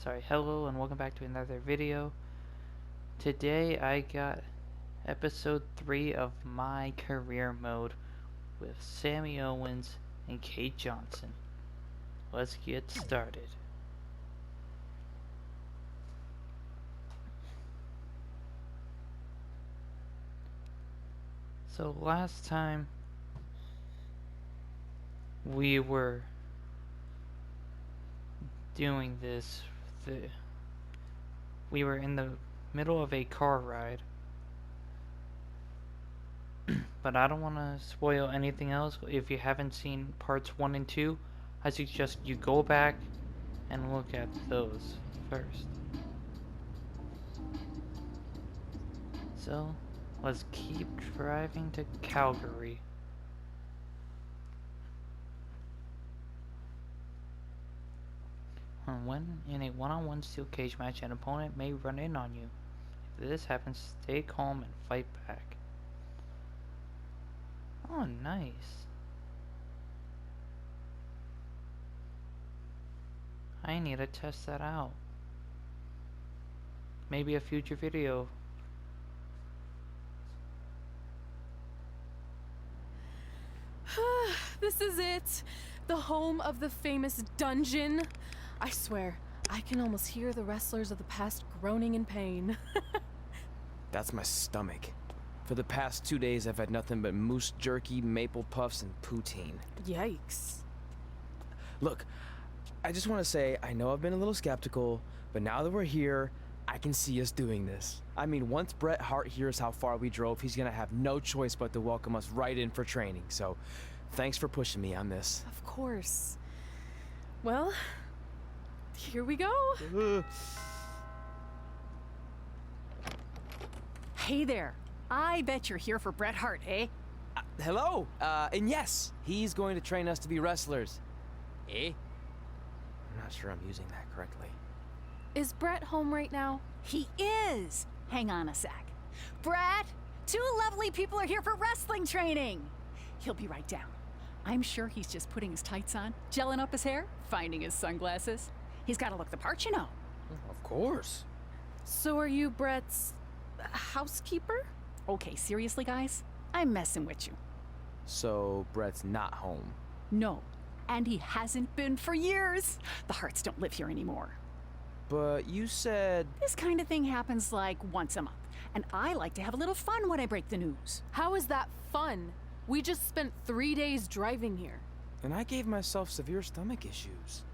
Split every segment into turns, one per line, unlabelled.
Hello and welcome back to another video. Today I got episode 3 of my career mode with Sammy Owens and Kate Johnson. Let's get started. So last time we were doing this, we were in the middle of a car ride, but I don't want to spoil anything else. If you haven't seen parts 1 and 2, I suggest you go back and look at those first. So let's keep driving to Calgary. When in a one-on-one steel cage match, an opponent may run in on you. If this happens, stay calm and fight back. Oh, nice. I need to test that out. Maybe a future video.
This is it. The home of the famous dungeon. I swear, I can almost hear the wrestlers of the past groaning in pain.
That's my stomach. For the past 2 days, I've had nothing but moose jerky, maple puffs, and poutine.
Yikes.
Look, I just want to say, I know I've been a little skeptical, but now that we're here, I can see us doing this. I mean, once Bret Hart hears how far we drove, he's gonna have no choice but to welcome us right in for training. So, thanks for pushing me on this.
Of course. Well, here we go.
Hey there. I bet you're here for Bret Hart, eh?
Hello, and yes, he's going to train us to be wrestlers. Eh? I'm not sure I'm using that correctly.
Is Brett home right now?
He is. Hang on a sec. Bret, two lovely people are here for wrestling training. He'll be right down. I'm sure he's just putting his tights on, gelling up his hair, finding his sunglasses. He's got to look the part, you know.
Of course.
So are you Brett's housekeeper?
Okay, seriously, guys? I'm messing with you.
So, Bret's not home.
No, and he hasn't been for years. The Harts don't live here anymore.
But you said...
This kind of thing happens like once a month, and I like to have a little fun when I break the news.
How is that fun? We just spent 3 days driving here.
And I gave myself severe stomach issues.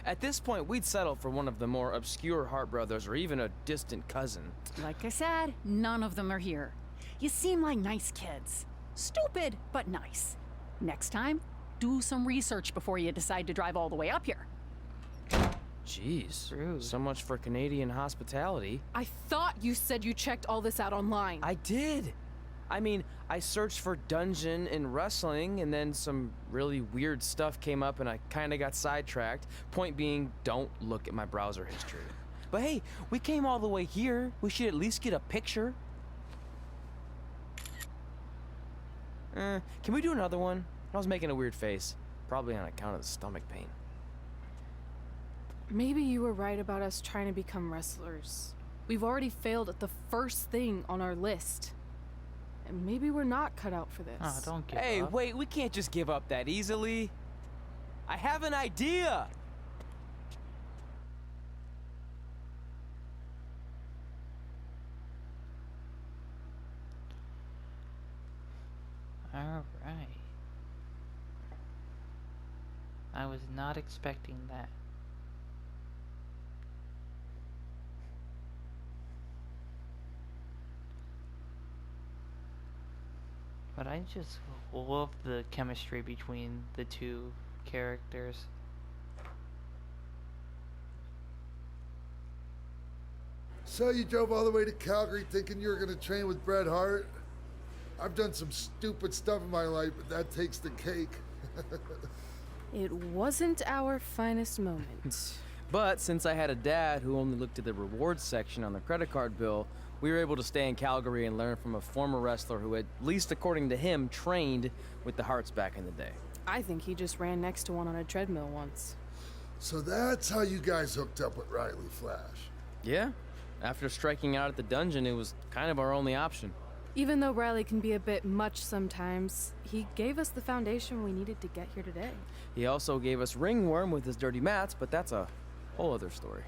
At this point, we'd settle for one of the more obscure Hart brothers or even a distant cousin.
Like I said, none of them are here. You seem like nice kids. Stupid, but nice. Next time, do some research before you decide to drive all the way up here.
Jeez,
Rude.
so much for Canadian hospitality.
I thought you said you checked all this out online.
I did. I mean, I searched for dungeon in wrestling, and then some really weird stuff came up, and I kind of got sidetracked. Point being, don't look at my browser history. But hey, we came all the way here. We should at least get a picture. Can we do another one? I was making a weird face, probably on account of the stomach pain.
Maybe you were right about us trying to become wrestlers. We've already failed at the first thing on our list. And maybe we're not cut out for this.
Oh, don't give
Hey,
up.
wait, we can't just give up that easily. I have an idea.
Alright. I was not expecting that. But I just love the chemistry between the two characters.
So you drove all the way to Calgary thinking you were going to train with Bret Hart? I've done some stupid stuff in my life, but that takes the cake.
It wasn't our finest moment.
But since I had a dad who only looked at the rewards section on the credit card bill, we were able to stay in Calgary and learn from a former wrestler who, at least according to him, trained with the Harts back in the day.
I think he just ran next to one on a treadmill once.
So that's how you guys hooked up with Riley Flash.
Yeah. After striking out at the dungeon, it was kind of our only option.
Even though Riley can be a bit much sometimes, he gave us the foundation we needed to get here today.
He also gave us Ringworm with his dirty mats, but that's a whole other story.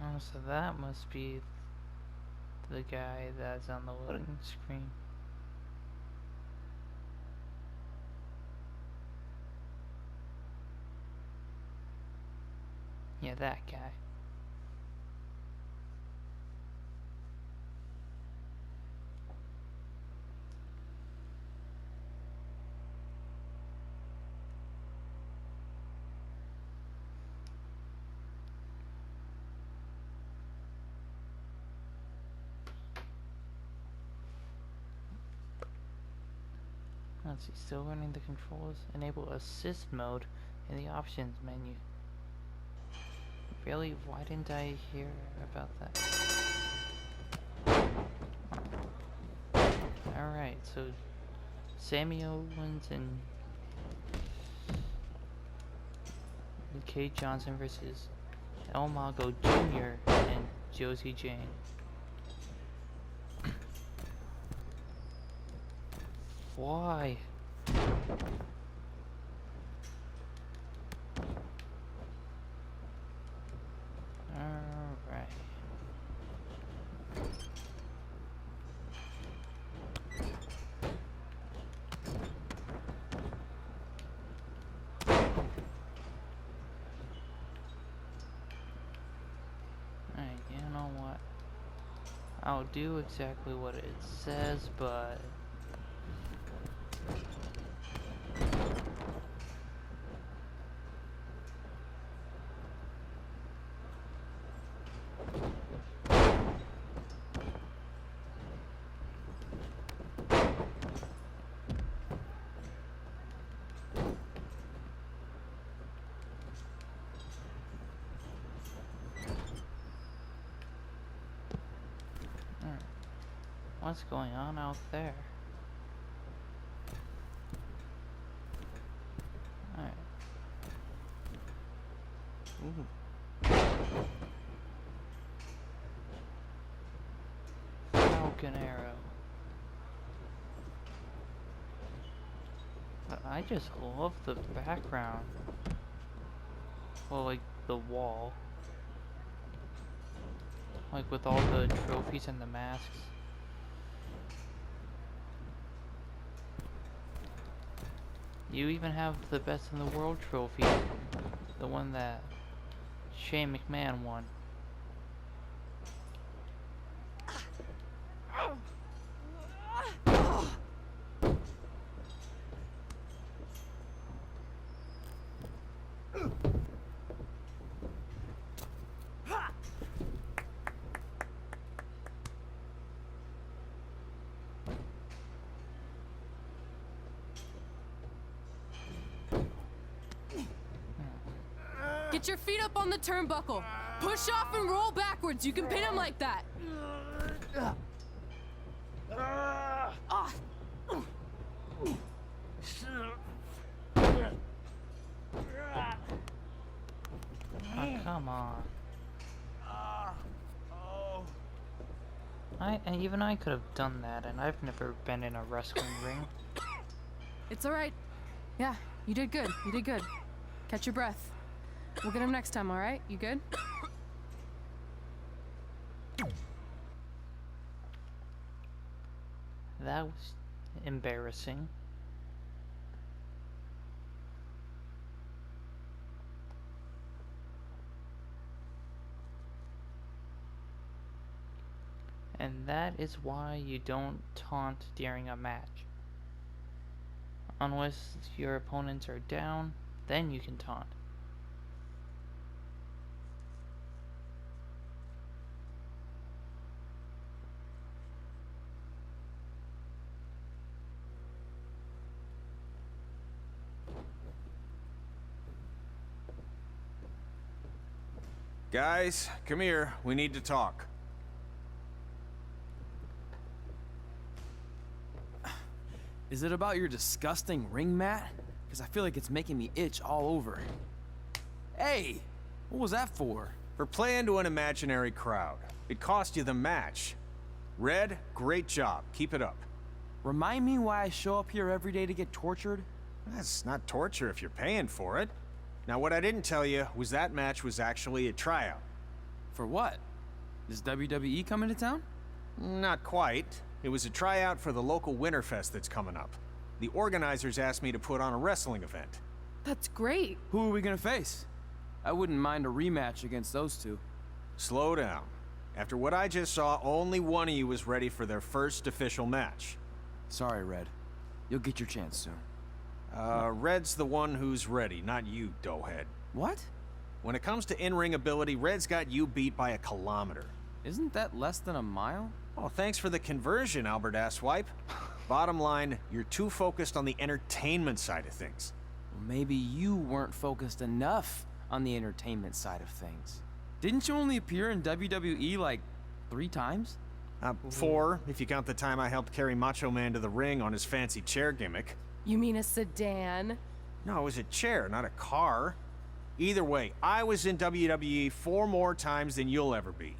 Oh, so that must be the guy that's on the loading screen. Yeah, that guy. Let's see, still running the controls. Enable assist mode in the options menu. Really? Why didn't I hear about that? Alright, so Sammy Owens and Kate Johnson versus El Mago Jr. and Josie Jane. Why? Alright. Alright, you know what? I'll do exactly what it says, but what's going on out there? Alright. Ooh. Falcon arrow. But I just love the background. Well, like the wall. Like with all the trophies and the masks. You even have the best in the world trophy. The one that Shane McMahon won.
Get your feet up on the turnbuckle. Push off and roll backwards. You can pin him like that.
Oh, come on. Even I could have done that, and I've never been in a wrestling ring.
It's all right. Yeah, you did good. You did good. Catch your breath. We'll get him next time, all right? You good?
That was embarrassing. And that is why you don't taunt during a match. Unless your opponents are down, then you can taunt.
Guys, come here. We need to talk.
Is it about your disgusting ring mat? Because I feel like it's making me itch all over. Hey! What was that for?
For playing to an imaginary crowd. It cost you the match. Red, great job. Keep it up.
Remind me why I show up here every day to get tortured?
That's not torture if you're paying for it. Now, what I didn't tell you was that match was actually a tryout.
For what? Is WWE coming to town?
Not quite. It was a tryout for the local Winterfest that's coming up. The organizers asked me to put on a wrestling event.
That's great.
Who are we gonna face? I wouldn't mind a rematch against those two.
Slow down. After what I just saw, only one of you was ready for their first official match.
Sorry, Red. You'll get your chance soon.
Red's the one who's ready, not you, doughhead.
What?
When it comes to in-ring ability, Red's got you beat by a kilometer.
Isn't that less than a mile?
Oh, thanks for the conversion, Albert Asswipe. Bottom line, you're too focused on the entertainment side of things.
Well, maybe you weren't focused enough on the entertainment side of things. Didn't you only appear in WWE like 3 times?
4, if you count the time I helped carry Macho Man to the ring on his fancy chair gimmick.
You mean a sedan?
No, it was a chair, not a car. Either way, I was in WWE 4 more times than you'll ever be.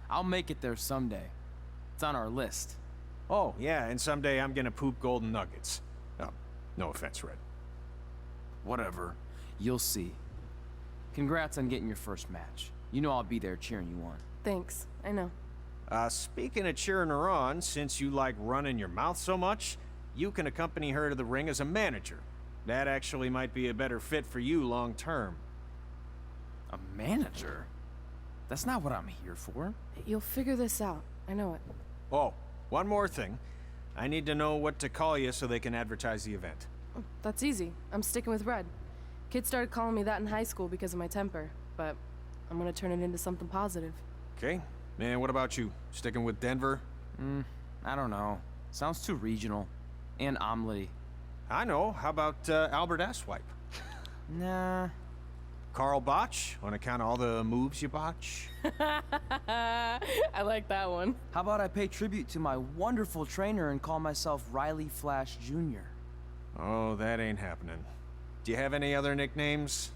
I'll make it there someday. It's on our list.
Oh, yeah, and someday I'm gonna poop golden nuggets. Oh, no offense, Red.
Whatever. You'll see. Congrats on getting your first match. You know I'll be there cheering you on.
Thanks. I know.
Speaking of cheering her on, since you like running your mouth so much, you can accompany her to the ring as a manager. That actually might be a better fit for you long term.
A manager? That's not what I'm here for.
You'll figure this out. I know it.
Oh, one more thing. I need to know what to call you so they can advertise the event.
Oh, that's easy. I'm sticking with Red. Kids started calling me that in high school because of my temper, but I'm gonna turn it into something positive.
Okay. And what about you? Sticking with Denver?
I don't know. Sounds too regional. And omelety.
I know. How about Albert Asswipe?
Nah.
Carl Botch, on account of all the moves you botch?
I like that one.
How about I pay tribute to my wonderful trainer and call myself Riley Flash Jr.?
Oh, that ain't happening. Do you have any other nicknames?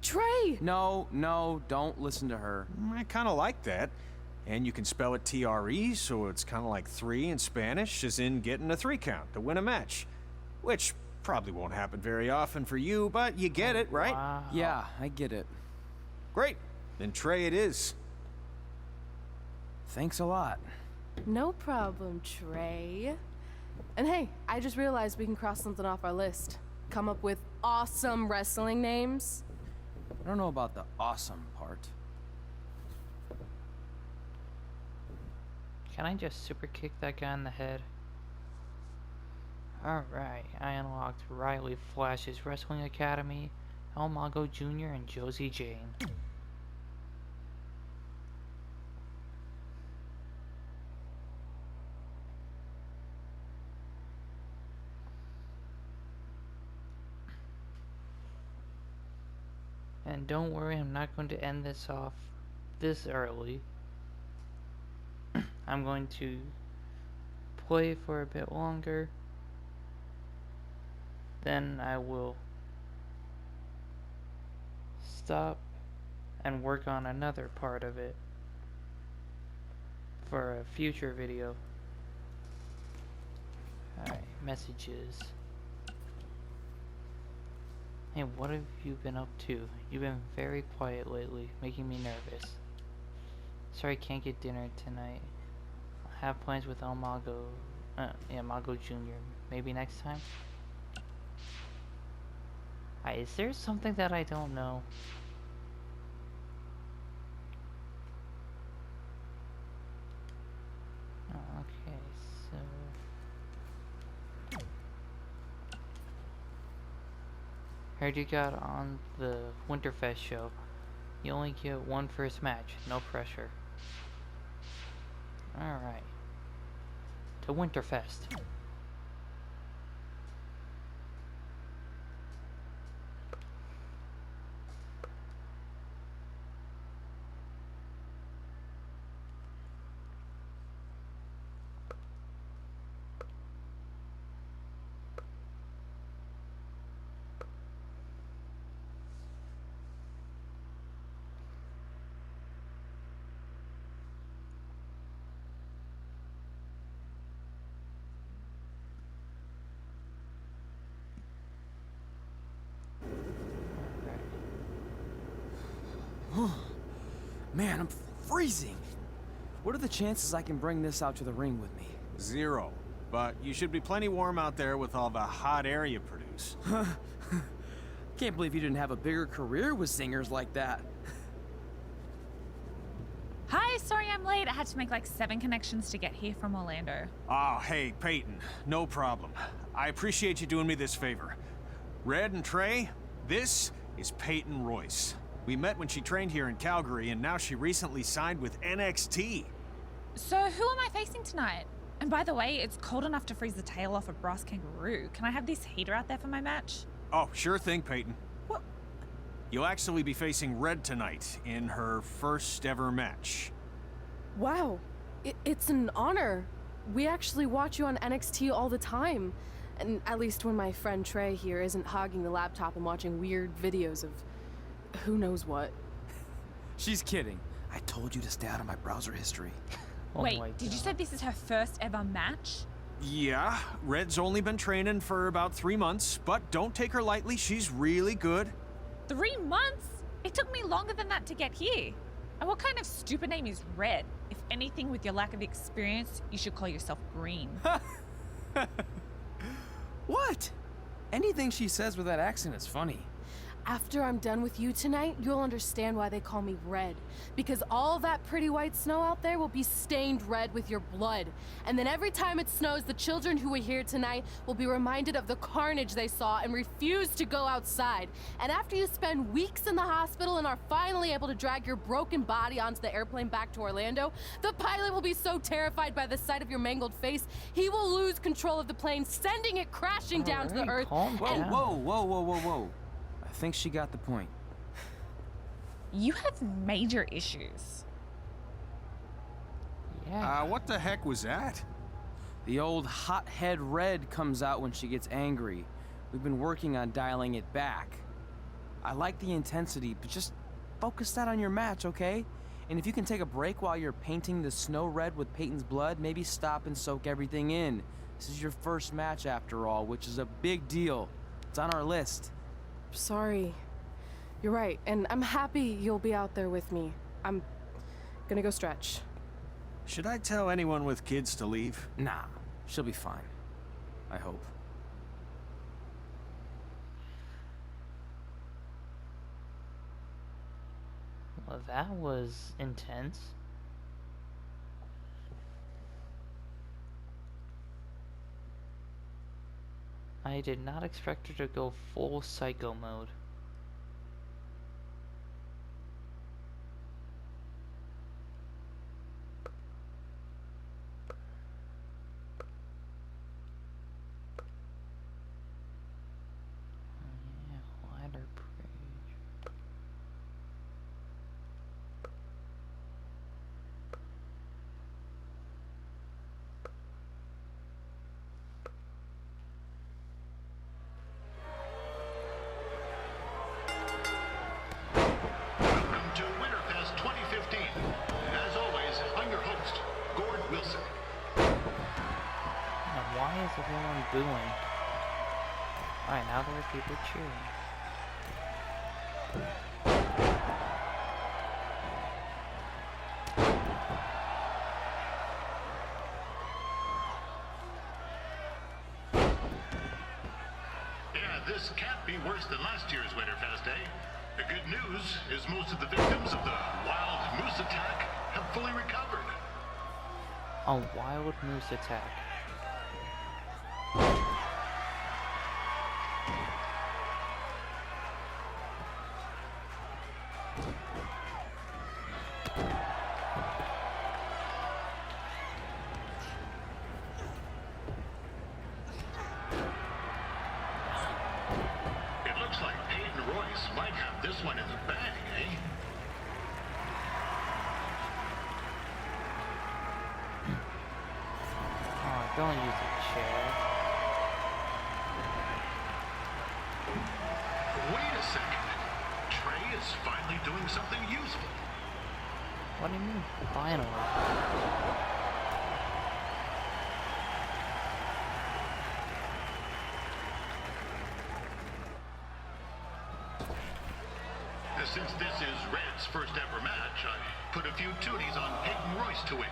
Trey!
No, don't listen to her.
I kind of like that. And you can spell it T-R-E, so it's kind of like 3 in Spanish, as in getting a 3 count to win a match. Which probably won't happen very often for you, but you get it, right?
Wow.
Yeah, I get it.
Great. Then Trey it is.
Thanks a lot.
No problem, Trey. And hey, I just realized we can cross something off our list. Come up with awesome wrestling names.
I don't know about the awesome part.
Can I just super kick that guy in the head? Alright, I unlocked Riley Flash's Wrestling Academy, El Mago Jr., and Josie Jane. And don't worry, I'm not going to end this off this early. I'm going to play for a bit longer. Then I will stop and work on another part of it for a future video. Alright, messages. Hey, what have you been up to? You've been very quiet lately, making me nervous. Sorry I can't get dinner tonight. I have plans with El Mago, Mago Jr. Maybe next time? Is there something that I don't know? Oh, okay, so... Heard you got on the Winterfest show. You only get one first match, no pressure. Alright. To Winterfest.
Man, I'm freezing. What are the chances I can bring this out to the ring with me?
0. But you should be plenty warm out there with all the hot air you produce.
Can't believe you didn't have a bigger career with singers like that.
Hi, sorry I'm late. I had to make like 7 connections to get here from Orlando.
Oh, hey, Peyton. No problem. I appreciate you doing me this favor. Red and Trey, this is Peyton Royce. We met when she trained here in Calgary, and now she recently signed with NXT.
So who am I facing tonight? And by the way, it's cold enough to freeze the tail off a brass kangaroo. Can I have this heater out there for my match?
Oh, sure thing, Peyton.
What?
You'll actually be facing Red tonight in her first ever match.
Wow, it's an honor. We actually watch you on NXT all the time. And at least when my friend Trey here isn't hogging the laptop and watching weird videos of who knows what.
She's kidding. I told you to stay out of my browser history.
Oh
Wait,
my
did you
God.
say this is her first ever match?
Yeah, Red's only been training for about 3 months, but don't take her lightly, she's really good.
3 months? It took me longer than that to get here. And what kind of stupid name is Red? If anything, with your lack of experience, you should call yourself Green.
What? Anything she says with that accent is funny.
After I'm done with you tonight, you'll understand why they call me Red. Because all that pretty white snow out there will be stained red with your blood. And then every time it snows, the children who were here tonight will be reminded of the carnage they saw and refuse to go outside. And after you spend weeks in the hospital and are finally able to drag your broken body onto the airplane back to Orlando, the pilot will be so terrified by the sight of your mangled face, he will lose control of the plane, sending it crashing down to the
Alright,
earth.
calm
Whoa,
down.
whoa. I think she got the point.
You have major issues.
Yeah.
What the heck was that?
The old hothead Red comes out when she gets angry. We've been working on dialing it back. I like the intensity, but just focus that on your match, okay? And if you can take a break while you're painting the snow red with Peyton's blood, maybe stop and soak everything in. This is your first match after all, which is a big deal. It's on our list.
Sorry. You're right, and I'm happy you'll be out there with me. I'm gonna go stretch.
Should I tell anyone with kids to leave?
Nah, she'll be fine. I hope.
Well, that was intense. I did not expect her to go full psycho mode. Yeah, lighter page.
Welcome to Winterfest 2015. As always, I'm your host, Gord Wilson.
Now, why is everyone booing? Alright, now there are people cheering.
Yeah, this can't be worse than last year's Winterfest, eh? The good news is most of the victims of the wild moose attack have fully recovered.
A wild moose attack.
It looks like Peyton Royce might have this one in the bag, eh?
Oh, don't use a chair.
Wait a second. Trey is finally doing something useful.
What do you mean, finally?
Since this is Red's first ever match, I put a few toonies on Peyton Royce to win.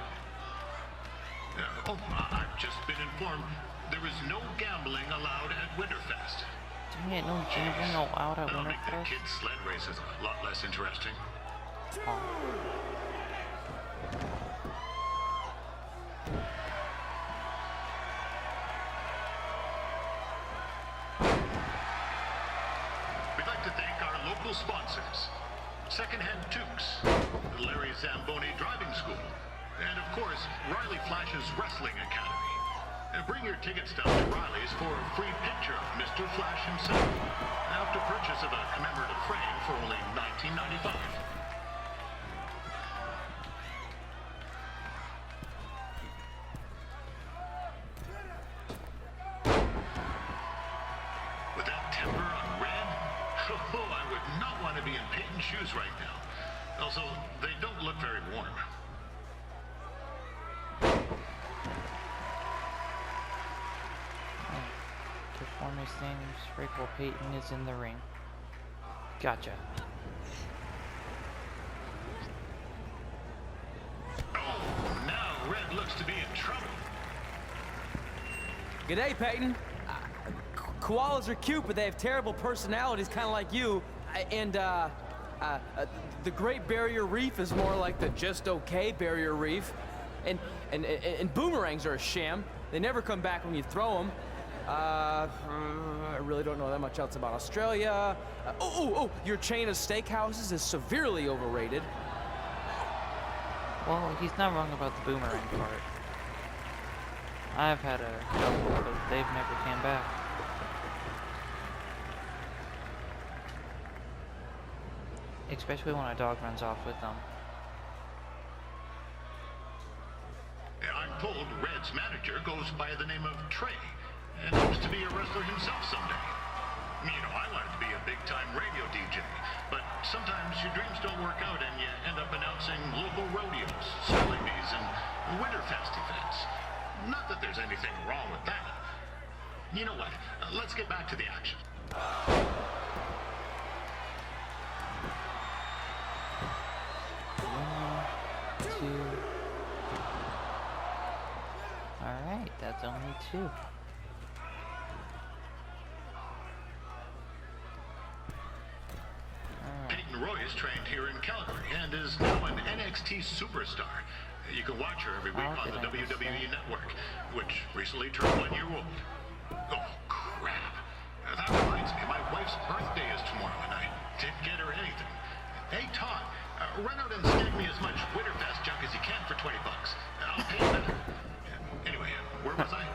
I've just been informed there is no gambling allowed at Winterfest.
Dang it, no gambling allowed at
That'll make the
Winterfest?
kids' sled races a lot less interesting.
Oh.
We'd like to thank our local sponsors, Secondhand Tukes, Larry Zamboni Driving School, and of course, Riley Flash's Wrestling Academy. Bring your tickets down to Riley's for a free picture of Mr. Flash himself, after purchase of a commemorative frame for only $19.95. With that temper on Red, I would not want to be in Peyton's shoes right now. Also, they don't look very warm.
Perform a standing break while Peyton is in the ring. Gotcha.
Oh, now Red looks to be in trouble.
G'day, Peyton. Koalas are cute, but they have terrible personalities, kind of like you. The Great Barrier Reef is more like the just okay Barrier Reef. And boomerangs are a sham. They never come back when you throw them. I really don't know that much else about Australia. Your chain of steakhouses is severely overrated.
Well, he's not wrong about the boomerang part. I've had a couple, but they've never came back. Especially when a dog runs off with them.
I'm told Red's manager goes by the name of Trey, and hopes to be a wrestler himself someday. You know, I wanted to be a big-time radio DJ, but sometimes your dreams don't work out and you end up announcing local rodeos, spelling bees, and Winterfest events. Not that there's anything wrong with that. You know what? Let's get back to the action.
Alright, that's only two.
Peyton Royce trained here in Calgary and is now an NXT superstar. You can watch her every week on the WWE Network, which recently turned 1 year old. Oh, crap. That reminds me, my wife's birthday is tomorrow, and I didn't get her anything. Hey, Todd, run out and snag me as much Winterfest junk as you can for $20. I'll pay you better. Anyway, where was I?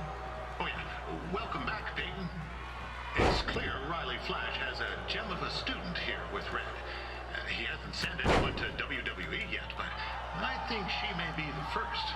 Oh, yeah. Welcome back, Peyton. It's clear Riley Flash has a gem of a student here with Red. He hasn't sent anyone to WWE yet, but I think she may be the first.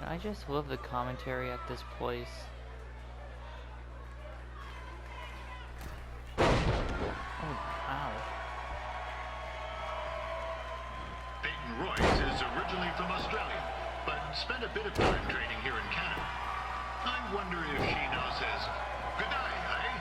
I just love the commentary at this place. Oh, ow.
Peyton Royce is originally from Australia, but spent a bit of time training here in Canada. I wonder if she now says, good night, eh?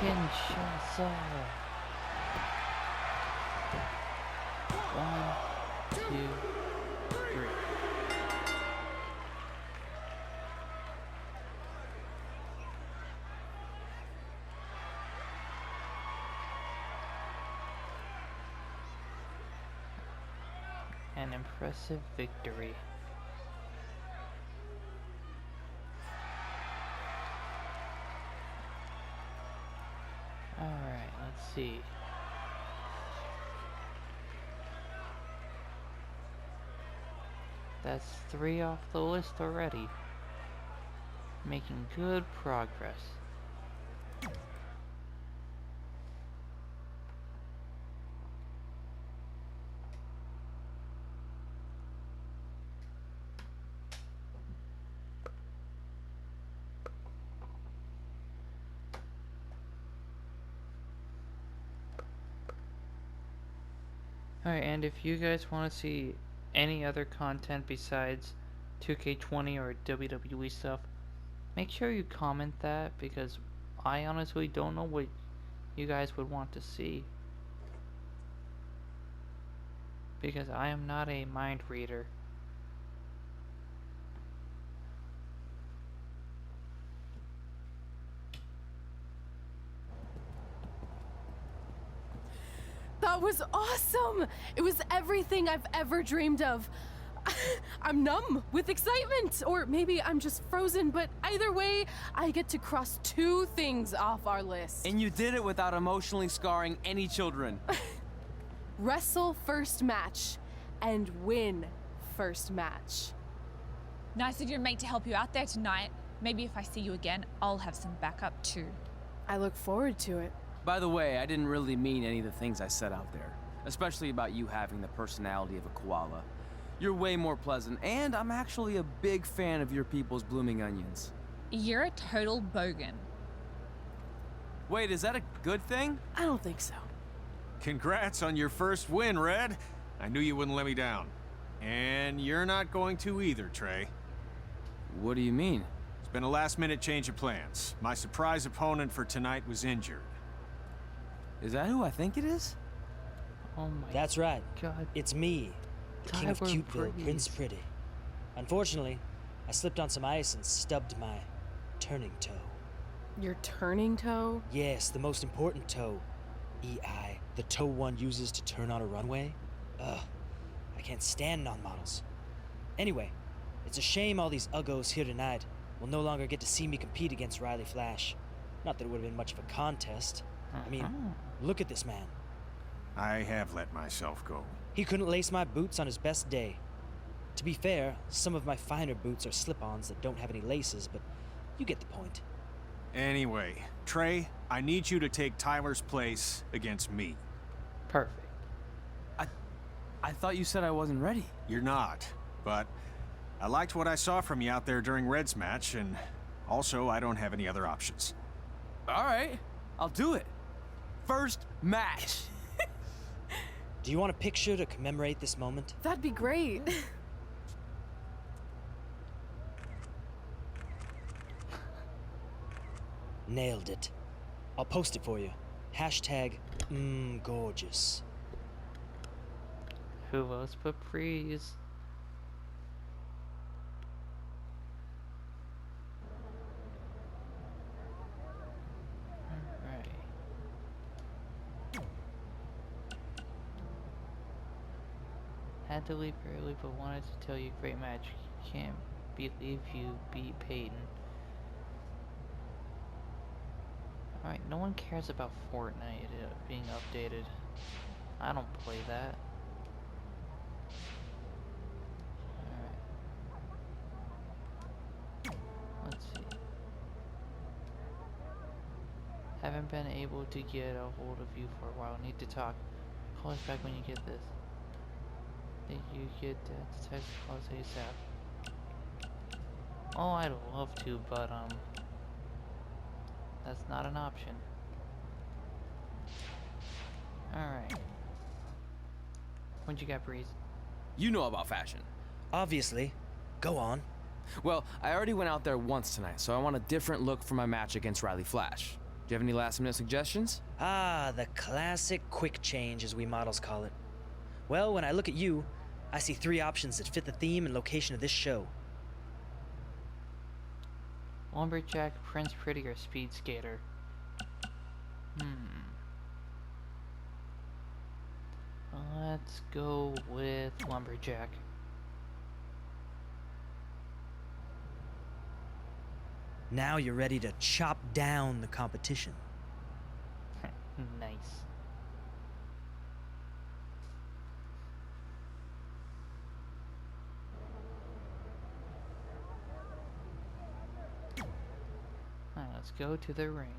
Kinshasa. 1, 2, 3. An impressive victory. Alright, let's see. That's 3 off the list already. Making good progress. Alright, and if you guys want to see any other content besides 2K20 or WWE stuff, make sure you comment that, because I honestly don't know what you guys would want to see. Because I am not a mind reader.
That was awesome! It was everything I've ever dreamed of. I'm numb with excitement, or maybe I'm just frozen, but either way, I get to cross 2 things off our list.
And you did it without emotionally scarring any children.
Wrestle first match and win first match.
Nice of your mate to help you out there tonight. Maybe if I see you again, I'll have some backup too.
I look forward to it.
By the way, I didn't really mean any of the things I said out there, especially about you having the personality of a koala. You're way more pleasant, and I'm actually a big fan of your people's blooming onions.
You're a total bogan.
Wait, is that a good thing?
I don't think so.
Congrats on your first win, Red. I knew you wouldn't let me down. And you're not going to either, Trey.
What do you mean?
It's been a last-minute change of plans. My surprise opponent for tonight was injured.
Is that who I think it is?
Oh my
That's right.
god.
It's me, the king of
Tyler
Cuteville,
Breeze.
Prince Pretty. Unfortunately, I slipped on some ice and stubbed my turning toe.
Your turning toe?
Yes, the most important toe. EI, the toe one uses to turn on a runway. Ugh, I can't stand non-models. Anyway, it's a shame all these uggos here tonight will no longer get to see me compete against Riley Flash. Not that it would have been much of a contest. I mean, look at this man.
I have let myself go.
He couldn't lace my boots on his best day. To be fair, some of my finer boots are slip-ons that don't have any laces, but you get the point.
Anyway, Trey, I need you to take Tyler's place against me.
Perfect.
I thought you said I wasn't ready.
You're not, but I liked what I saw from you out there during Red's match, and also I don't have any other options.
All right, I'll do it. First match.
Do you want a picture to commemorate this moment?
That'd be great.
Nailed it. I'll post it for you. Hashtag gorgeous.
Who else but Breeze? Alright. Had to leave early, but wanted to tell you great match. Can't believe you beat Peyton. Alright, no one cares about Fortnite being updated. I don't play that. Alright. Let's see. Haven't been able to get a hold of you for a while. Need to talk. Call us back when you get this. Did you get that text? Call us ASAP. Oh, I'd love to, but that's not an option. Alright. What you got, Breeze?
You know about fashion.
Obviously. Go on.
Well, I already went out there once tonight, so I want a different look for my match against Riley Flash. Do you have any last-minute suggestions?
Ah, the classic quick change, as we models call it. Well, when I look at you, I see 3 options that fit the theme and location of this show.
Lumberjack, Prince Pretty, or Speed Skater? Let's go with Lumberjack.
Now you're ready to chop down the competition.
Nice. Let's go to the ring.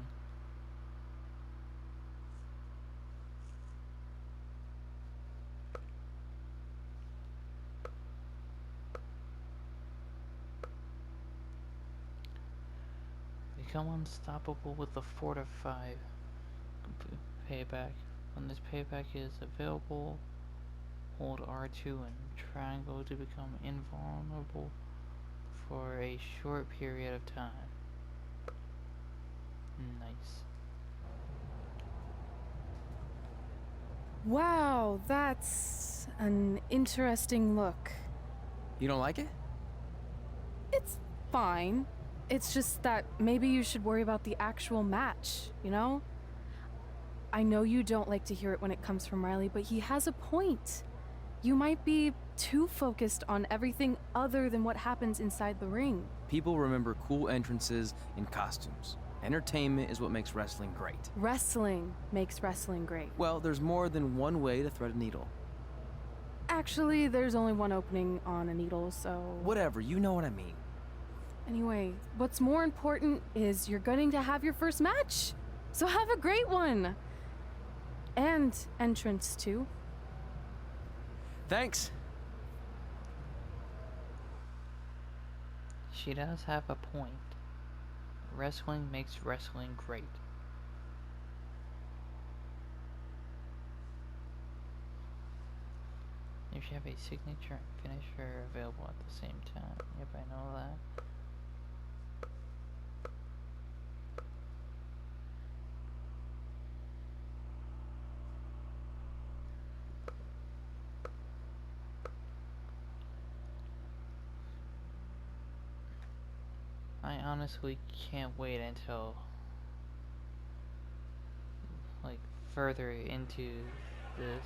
Become unstoppable with the 4 to 5 payback. When this payback is available, hold R2 and triangle to become invulnerable for a short period of time. Nice.
Wow, that's an interesting look.
You don't like it?
It's fine. It's just that maybe you should worry about the actual match, you know? I know you don't like to hear it when it comes from Riley, but he has a point. You might be too focused on everything other than what happens inside the ring.
People remember cool entrances and costumes. Entertainment is what makes wrestling great.
Wrestling makes wrestling great.
Well, there's more than one way to thread a needle.
Actually, there's only one opening on a needle, so...
Whatever, you know what I mean.
Anyway, what's more important is you're going to have your first match. So have a great one. And entrance, too.
Thanks.
She does have a point. Wrestling makes wrestling great. If you have a signature and finisher available at the same time. Yep, I know that. I honestly can't wait until like further into this.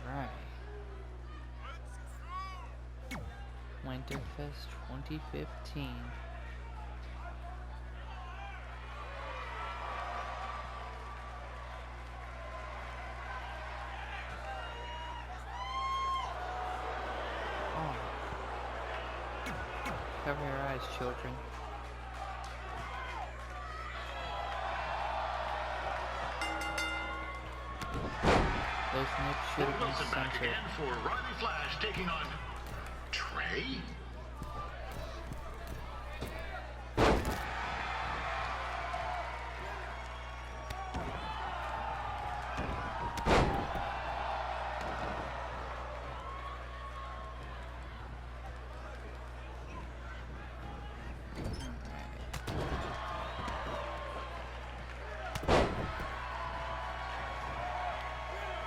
Alright. Winterfest 2015. Cover your eyes, children. Those nips should have been
Wilson back
censored.
again for Riley Flash taking on Trey.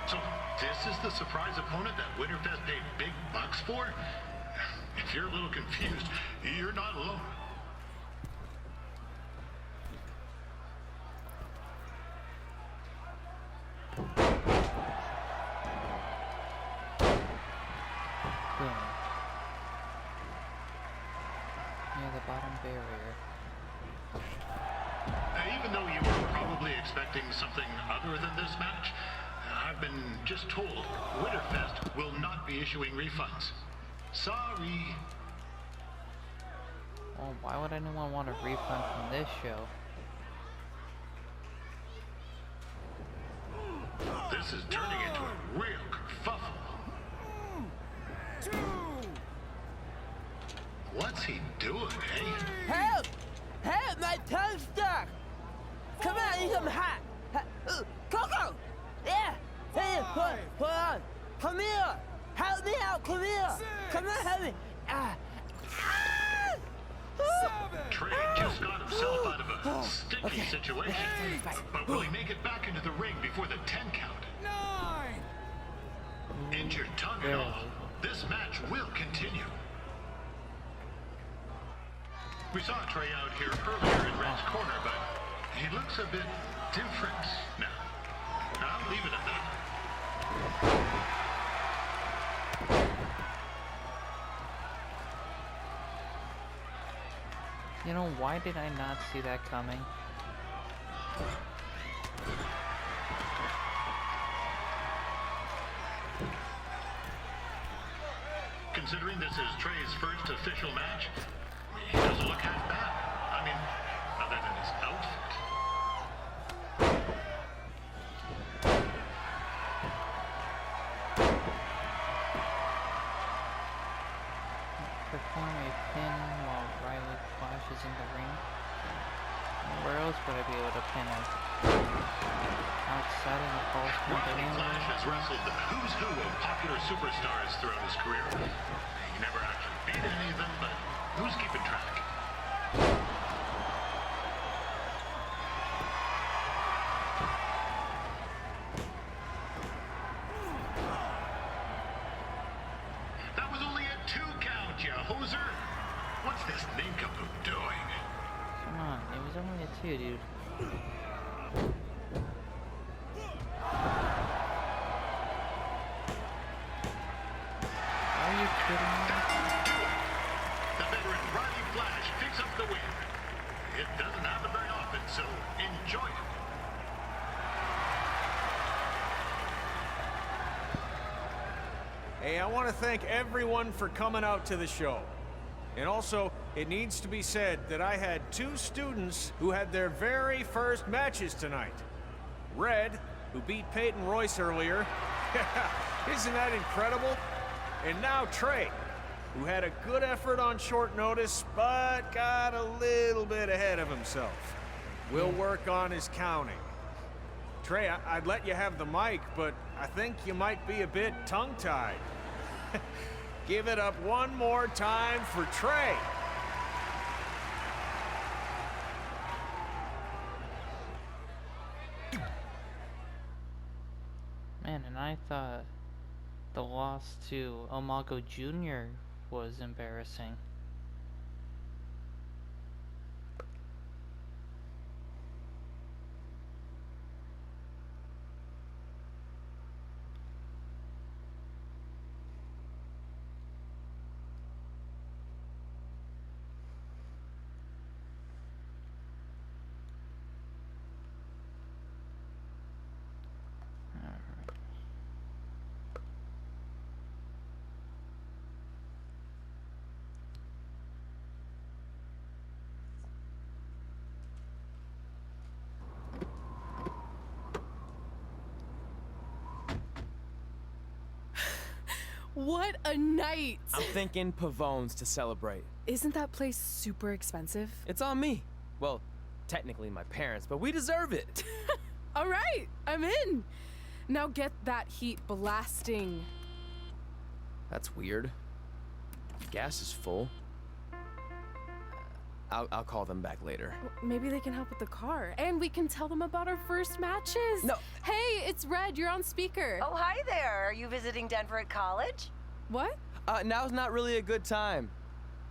So this is the surprise opponent that Winterfest paid big bucks for? If you're a little confused, you're not alone.
Boom. Near the bottom barrier.
Even though you were probably expecting something other than this match, I've been just told Winterfest will not be issuing refunds. Sorry.
Well, why would anyone want a refund from this show?
This is turning into a real kerfuffle. What's he doing, eh?
Help! Help! My tongue's stuck! Come on, I need some hot! Coco! Yeah! Hey, hold on! Come here! Help me out! Come here! Come on, help me!
Trey just got himself out of a sticky situation. But will he make it back into the ring before the 10 count? 9! Injured tongue and all, this match will continue. We saw Trey out here earlier in Red's corner, but he looks a bit different now. I'll leave it at that.
You know, why did I not see that coming?
Considering this is Trey's first official match, he doesn't look half bad. I mean, other than his outfit.
Perform a pin while Riley flashes in the ring. Where else would I be able to pin him? Outside of the false count
Riley
anywhere?
Flash has wrestled the who's who of popular superstars throughout his career. He never actually beat any of them, but who's keeping track? That was only a 2 count, you hoser. What's this nincompoop doing?
Come on, it was only a 2, dude. Are you kidding me?
The veteran Riley Flash picks up the win. It doesn't happen very often, so enjoy it.
Hey, I want to thank everyone for coming out to the show. And also, it needs to be said that I had 2 students who had their very first matches tonight. Red, who beat Peyton Royce earlier. Isn't that incredible? And now Trey, who had a good effort on short notice, but got a little bit ahead of himself. We'll work on his counting. Trey, I'd let you have the mic, but I think you might be a bit tongue-tied. Give it up one more time for Trey.
Man, and I thought the loss to Omago Jr. was embarrassing.
What a night!
I'm thinking Pavone's to celebrate.
Isn't that place super expensive?
It's on me. Well, technically my parents, but we deserve it.
All right, I'm in. Now get that heat blasting.
That's weird. Gas is full. I'll call them back later.
Maybe they can help with the car. And we can tell them about our first matches.
No.
Hey, it's Red. You're on speaker.
Oh, hi there. Are you visiting Denver at college?
What?
Now's not really a good time.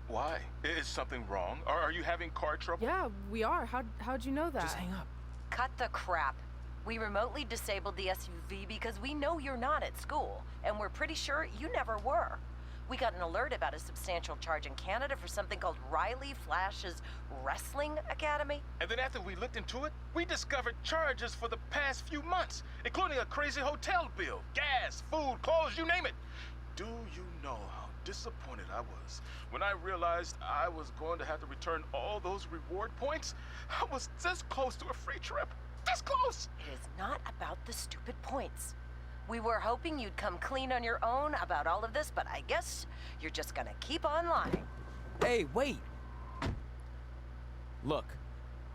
Why? Is something wrong? Or are you having car trouble?
Yeah, we are. How'd you know that?
Just hang up.
Cut the crap. We remotely disabled the SUV because we know you're not at school, and we're pretty sure you never were. We got an alert about a substantial charge in Canada for something called Riley Flash's Wrestling Academy.
And then after we looked into it, we discovered charges for the past few months, including a crazy hotel bill, gas, food, clothes, you name it. Do you know how disappointed I was when I realized I was going to have to return all those reward points? I was this close to a free trip. This close!
It is not about the stupid points. We were hoping you'd come clean on your own about all of this, but I guess you're just gonna keep on lying.
Hey, wait. Look,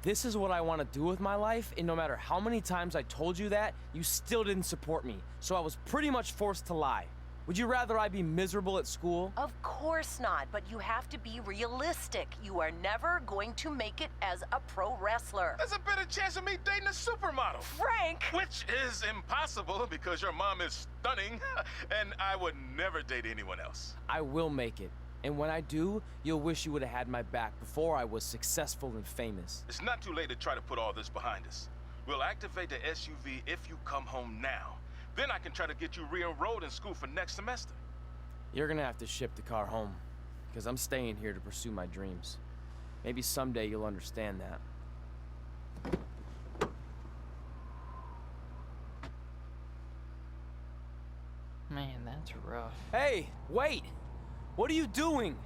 this is what I want to do with my life, and no matter how many times I told you that, you still didn't support me. So I was pretty much forced to lie. Would you rather I be miserable at school?
Of course not, but you have to be realistic. You are never going to make it as a pro wrestler.
There's a better chance of me dating a supermodel.
Frank!
Which is impossible because your mom is stunning, and I would never date anyone else.
I will make it. And when I do, you'll wish you would have had my back before I was successful and famous.
It's not too late to try to put all this behind us. We'll activate the SUV if you come home now. Then I can try to get you re-enrolled in school for next semester.
You're gonna have to ship the car home, because I'm staying here to pursue my dreams. Maybe someday you'll understand that.
Man, that's rough.
Hey, wait! What are you doing?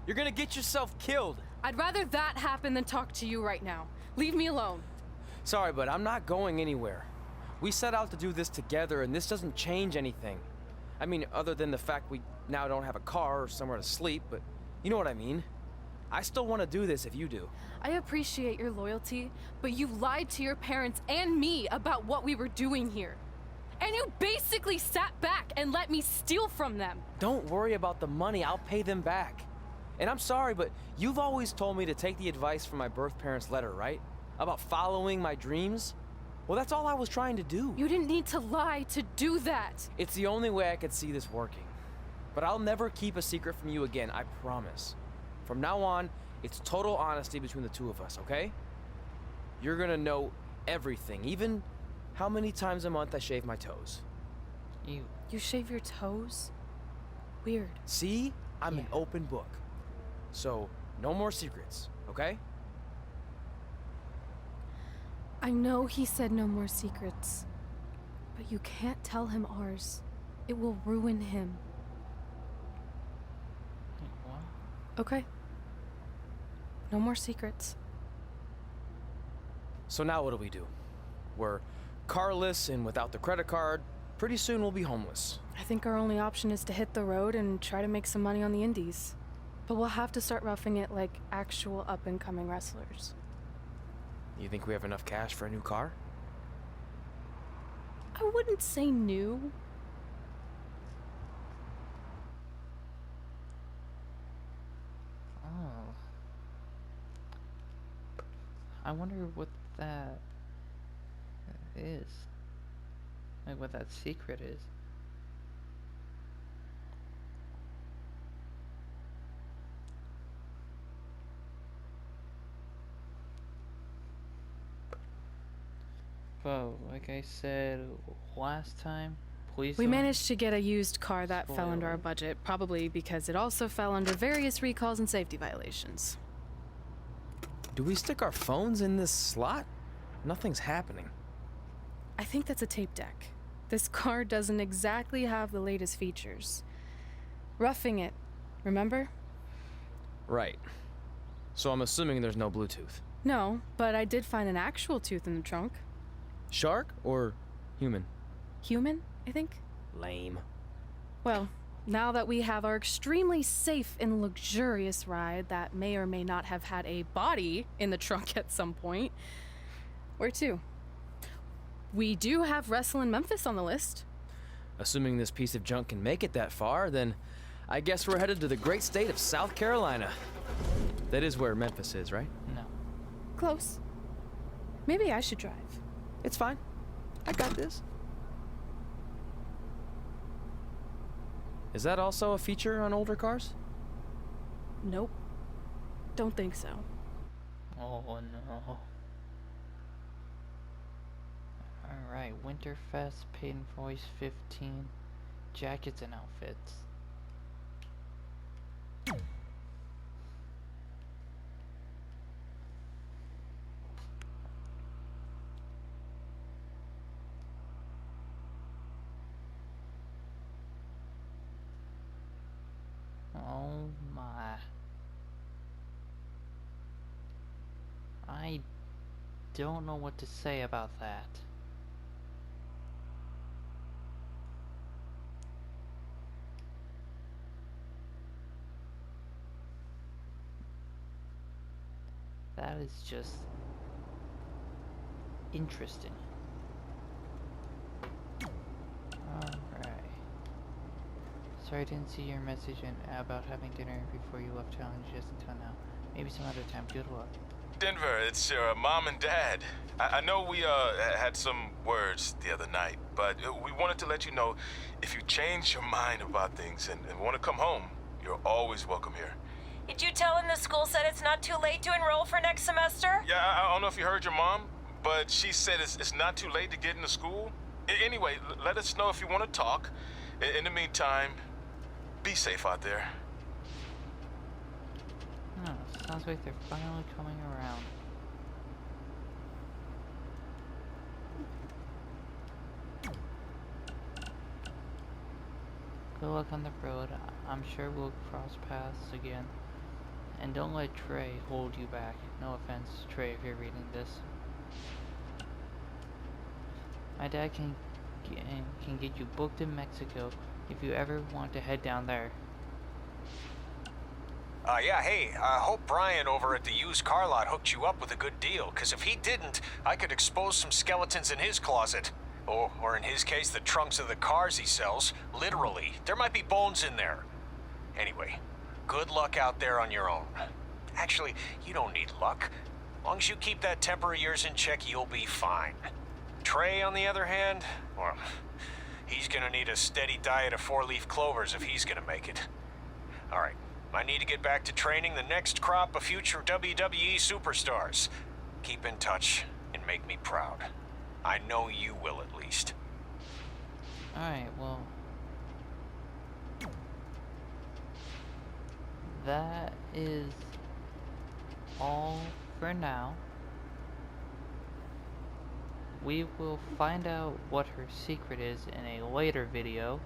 You're gonna get yourself killed.
I'd rather that happen than talk to you right now. Leave me alone.
Sorry, but I'm not going anywhere. We set out to do this together, and this doesn't change anything. I mean, other than the fact we now don't have a car or somewhere to sleep, but you know what I mean. I still want to do this if you do.
I appreciate your loyalty, but you lied to your parents and me about what we were doing here. And you basically sat back and let me steal from them.
Don't worry about the money, I'll pay them back. And I'm sorry, but you've always told me to take the advice from my birth parents' letter, right? About following my dreams? Well, that's all I was trying to do.
You didn't need to lie to do that.
It's the only way I could see this working. But I'll never keep a secret from you again, I promise. From now on, it's total honesty between the two of us, okay? You're gonna know everything, even how many times a month I shave my toes.
You shave your toes? Weird.
See? I'm an open book. So, no more secrets, okay?
I know he said no more secrets, but you can't tell him ours. It will ruin him.
What?
Okay. No more secrets.
So now what do we do? We're carless and without the credit card. Pretty soon we'll be homeless.
I think our only option is to hit the road and try to make some money on the indies. But we'll have to start roughing it like actual up-and-coming wrestlers.
You think we have enough cash for a new car?
I wouldn't say new.
Oh. I wonder what that is. Like what that secret is. But like I said last time, please.
We managed to get a used car that fell under our budget, probably because it also fell under various recalls and safety violations.
Do we stick our phones in this slot? Nothing's happening.
I think that's a tape deck. This car doesn't exactly have the latest features. Roughing it, remember?
Right. So I'm assuming there's no Bluetooth.
No, but I did find an actual tooth in the trunk.
Shark or human?
Human, I think.
Lame.
Well, now that we have our extremely safe and luxurious ride that may or may not have had a body in the trunk at some point, where to? We do have Wrestle in Memphis on the list.
Assuming this piece of junk can make it that far, then I guess we're headed to the great state of South Carolina. That is where Memphis is, right?
No.
Close. Maybe I should drive.
It's fine. I got this. Is that also a feature on older cars?
Nope. Don't think so.
Oh no. Alright, Winterfest, paid invoice 15, jackets and outfits. Oh my. I don't know what to say about that. That is just interesting. Alright. Sorry I didn't see your message about having dinner before you left town just until now. Maybe some other time. Good luck.
Denver, it's your mom and dad. I know we had some words the other night, but we wanted to let you know if you change your mind about things and want to come home, you're always welcome here.
Did you tell him the school said it's not too late to enroll for next semester?
Yeah, I don't know if you heard your mom, but she said it's not too late to get into school. Anyway, let us know if you want to talk. In the meantime, be safe out there.
Oh, sounds like they're finally coming around. Good luck on the road. I'm sure we'll cross paths again. And don't let Trey hold you back. No offense, Trey, if you're reading this. My dad can get you booked in Mexico if you ever want to head down there.
Yeah, hey, I hope Brian over at the used car lot hooked you up with a good deal, because if he didn't, I could expose some skeletons in his closet. Or in his case, the trunks of the cars he sells. Literally. There might be bones in there. Anyway, good luck out there on your own. Actually, you don't need luck. As long as you keep that temper of yours in check, you'll be fine. Trey, on the other hand, well, he's gonna need a steady diet of 4-leaf clovers if he's gonna make it. Alright, I need to get back to training the next crop of future WWE superstars. Keep in touch and make me proud. I know you will, at least.
Alright, well, that is all for now. We will find out what her secret is in a later video.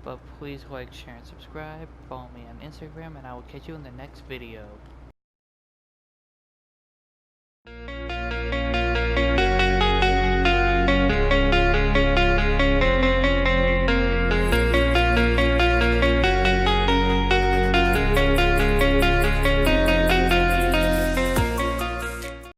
But please like, share, and subscribe. Follow me on Instagram, and I will catch you in the next video.